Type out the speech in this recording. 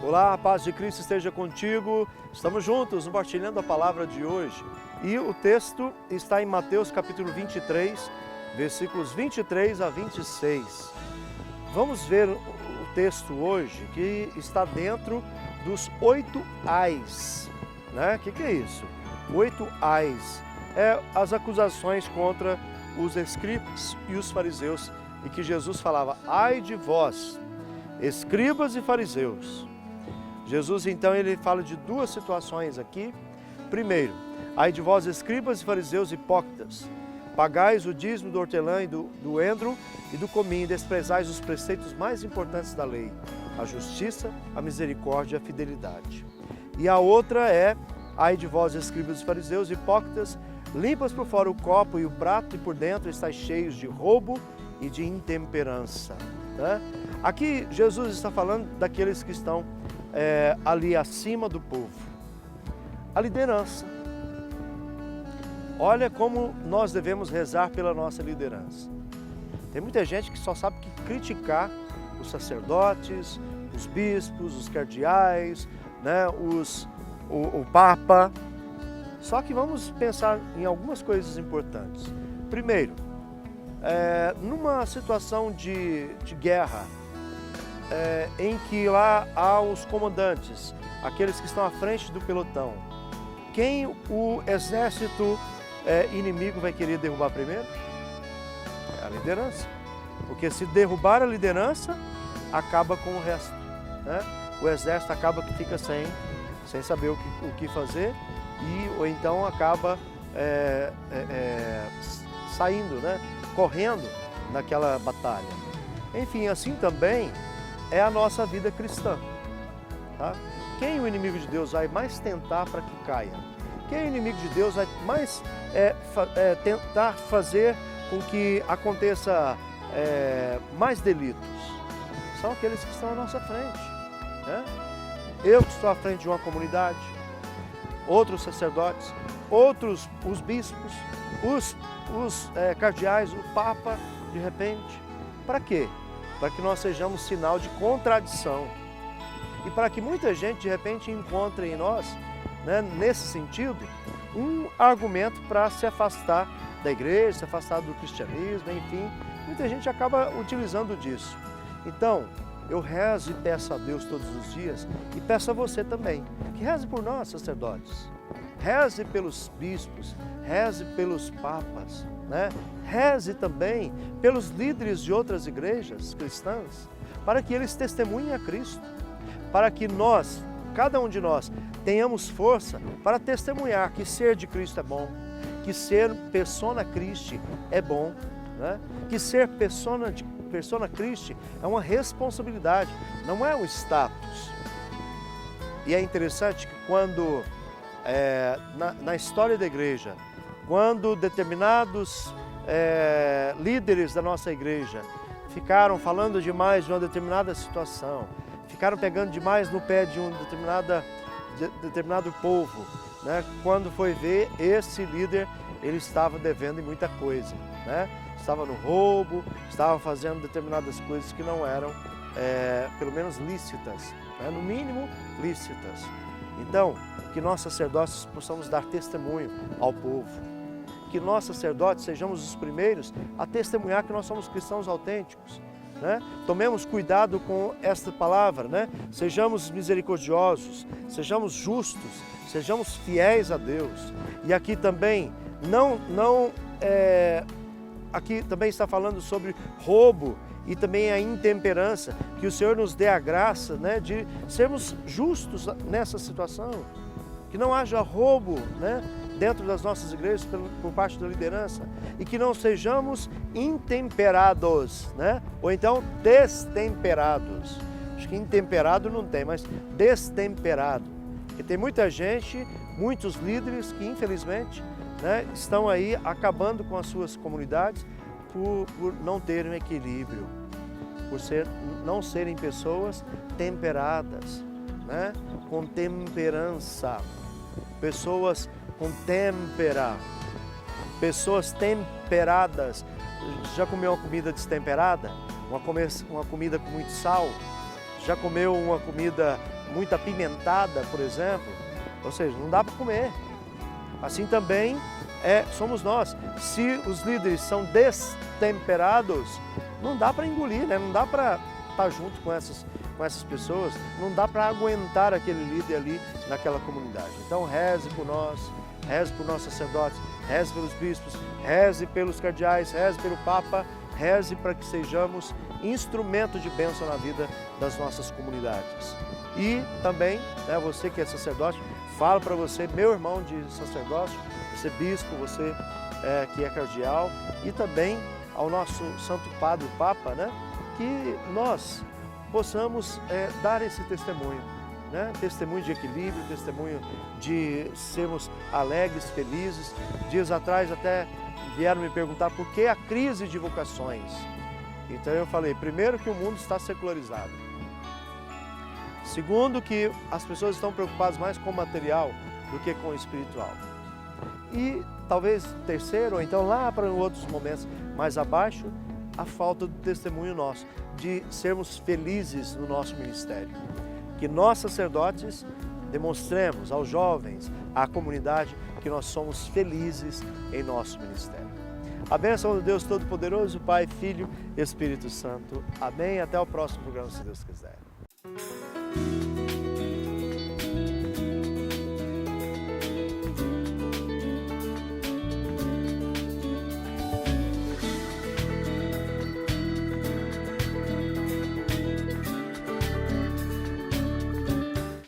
Olá, a paz de Cristo esteja contigo. Estamos juntos compartilhando a palavra de hoje. E o texto está em Mateus capítulo 23, versículos 23 a 26. Vamos ver o texto hoje que está dentro dos 8 ais. O que é isso? 8 ais. É as acusações contra os escribas e os fariseus, e que Jesus falava: ai de vós, escribas e fariseus. Jesus então ele fala de duas situações aqui. Primeiro, ai de vós, escribas e fariseus hipócritas, pagais o dízimo do hortelã e do endro e do cominho, e desprezais os preceitos mais importantes da lei, a justiça, a misericórdia e a fidelidade. E a outra é: ai de vós, escribas e fariseus hipócritas, limpas por fora o copo e o prato, e por dentro estáis cheios de roubo e de intemperança. Aqui Jesus está falando daqueles que estão ali acima do povo. A liderança. Olha como nós devemos rezar pela nossa liderança. Tem muita gente que só sabe criticar os sacerdotes, os bispos, os cardeais, o Papa. Só que vamos pensar em algumas coisas importantes. Primeiro, numa situação de guerra, em que lá há os comandantes, aqueles que estão à frente do pelotão, quem o exército inimigo vai querer derrubar primeiro? É a liderança. Porque se derrubar a liderança, acaba com o resto. O exército acaba que fica sem saber o que fazer, ou então acaba saindo, correndo naquela batalha. Enfim, assim também é a nossa vida cristã. Quem o inimigo de Deus vai mais tentar para que caia? Quem o inimigo de Deus vai mais tentar fazer com que aconteça mais delitos? São aqueles que estão à nossa frente. Eu que estou à frente de uma comunidade, outros sacerdotes, outros, os bispos, os cardeais, o Papa, de repente. Para quê? Para que nós sejamos sinal de contradição. E para que muita gente, de repente, encontre em nós, nesse sentido, um argumento para se afastar da igreja, se afastar do cristianismo, enfim. Muita gente acaba utilizando disso. Então, eu rezo e peço a Deus todos os dias, e peço a você também, que reze por nós, sacerdotes. Reze pelos bispos, reze pelos papas, Reze também pelos líderes de outras igrejas cristãs, para que eles testemunhem a Cristo, para que nós, cada um de nós, tenhamos força para testemunhar que ser de Cristo é bom, que ser persona Christi é bom, que ser persona Christi é uma responsabilidade, não é um status. E é interessante que quando, na história da igreja, quando determinados líderes da nossa igreja ficaram falando demais de uma determinada situação, ficaram pegando demais no pé de um determinado povo, quando foi ver, esse líder, ele estava devendo em muita coisa, estava no roubo, estava fazendo determinadas coisas que não eram, pelo menos lícitas, no mínimo lícitas. Então, que nós sacerdotes possamos dar testemunho ao povo, que nós sacerdotes sejamos os primeiros a testemunhar que nós somos cristãos autênticos. Tomemos cuidado com esta palavra, Sejamos misericordiosos, sejamos justos, sejamos fiéis a Deus. E aqui também aqui também está falando sobre roubo e também a intemperança, que o Senhor nos dê a graça, de sermos justos nessa situação, que não haja roubo, dentro das nossas igrejas por parte da liderança, e que não sejamos intemperados, ou então destemperados. Acho que intemperado não tem, mas destemperado. Porque tem muita gente, muitos líderes que infelizmente estão aí acabando com as suas comunidades por não terem um equilíbrio, por não serem pessoas temperadas, com temperança, pessoas com têmpera, pessoas temperadas. Já comeu uma comida destemperada? Uma comida com muito sal? Já comeu uma comida muito apimentada, por exemplo? Ou seja, não dá para comer. Assim também somos nós. Se os líderes são destemperados, não dá para engolir, né? Não dá para estar junto com essas pessoas, não dá para aguentar aquele líder ali naquela comunidade. Então reze por nós, reze por nossos sacerdotes, reze pelos bispos, reze pelos cardeais, reze pelo Papa, reze para que sejamos instrumento de bênção na vida das nossas comunidades. E também, né, você que é sacerdote, falo para você, meu irmão de sacerdócio, você bispo, você que é cardeal, e também ao nosso Santo Padre, o Papa, né, que nós possamos dar esse testemunho, né? Testemunho de equilíbrio, testemunho de sermos alegres, felizes. Dias atrás até vieram me perguntar por que a crise de vocações. Então eu falei, primeiro que o mundo está secularizado. Segundo que as pessoas estão preocupadas mais com o material do que com o espiritual. E talvez terceiro, ou então lá para outros momentos mais abaixo, a falta do testemunho nosso, de sermos felizes no nosso ministério. Que nós sacerdotes demonstremos aos jovens, à comunidade, que nós somos felizes em nosso ministério. A bênção do Deus Todo-Poderoso, Pai, Filho e Espírito Santo. Amém. Até o próximo programa, se Deus quiser.